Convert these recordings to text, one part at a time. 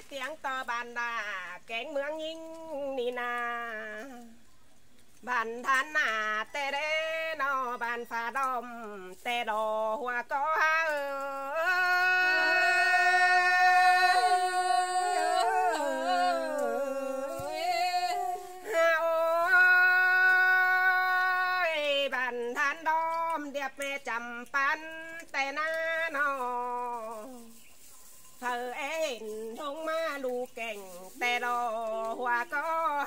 tiếng to bàn đà kén mương nhìn nì nà bàn than nà tê đê nó bàn phá đom tê đồ hoa có bàn than đom đẹp mẹ chầm pan tê na nó thờ em thông ma đủ cảnh tê đồ hoa có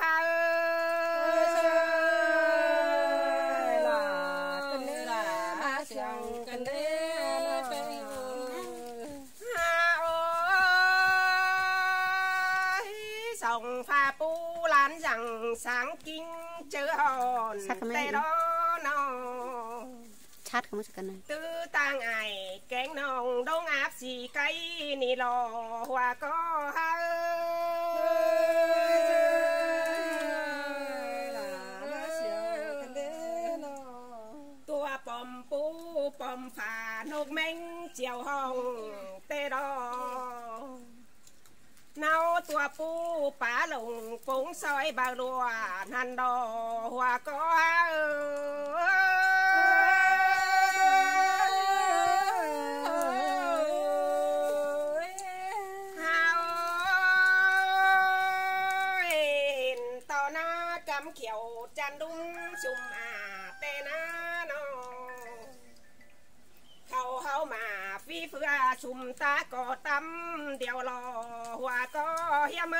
sòng pha pu lan rằng sáng kinh chớ hòn tê đó nó chát không có này tư tang ai kén nòng đông áp gì cây nì lò hoa có tua pom pu pom phà nốt mênh chiều hồng tê đó nấu tua pu pá lồng phúng soi bao đùa năn đò hoa có to na cắm kiểu chan đúng sum tê na nó khâu hao mà phi phưa sum ta có tâm điều lò hoa có hiếm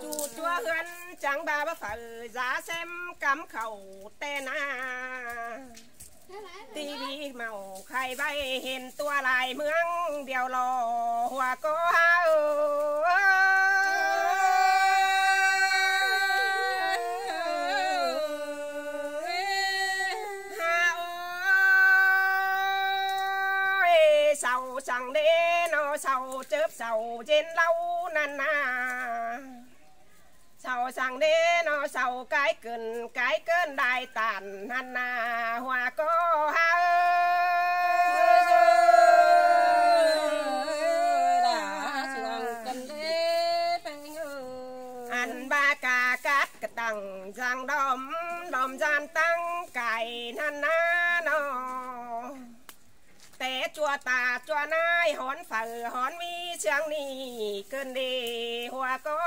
chu chúa hươn chẳng ba bác phở giá xem cắm khẩu tê na tivi màu khai bay hiện tua lại mương điều lò hoa có sầu chẳng đế nó sầu chớp sầu trên lâu năn sầu sang đế nó sầu cái cơn đại tàn năn hoa có ăn ba cà cát cái tầng giang đom gian tăng cài năn nó té chua tà chua nai hón phở hón mi sáng ni cơn đi hoa có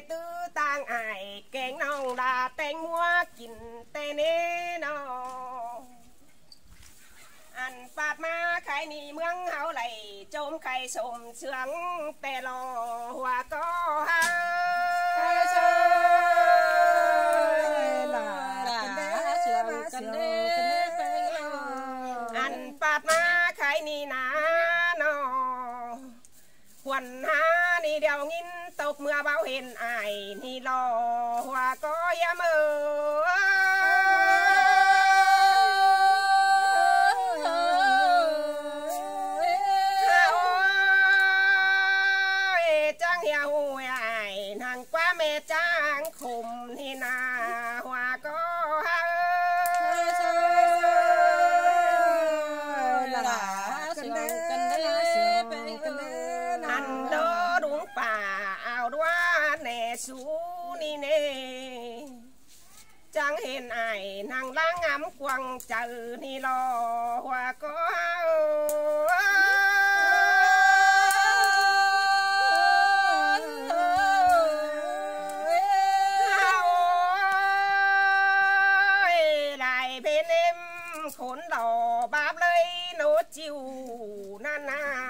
tư tang ai kén nong đà tên mua kín tên nê nó ăn phát ma khai ni mương hao lầy trôm khai sôm sướng tè lò hoa có ăn phát ma khai ni na nó quần ha ni đeo nghìn tộc mưa bao hiền ai ni lò hoa có yếm quá mẹ trang khùng thì na hoa có ăn đó đúng bà ảo đoá nè sú ni nè chẳng hiền ai nàng lang ngắm quăng chờ ni lo hoa có khốn đỏ bám lấy nốt chiều na na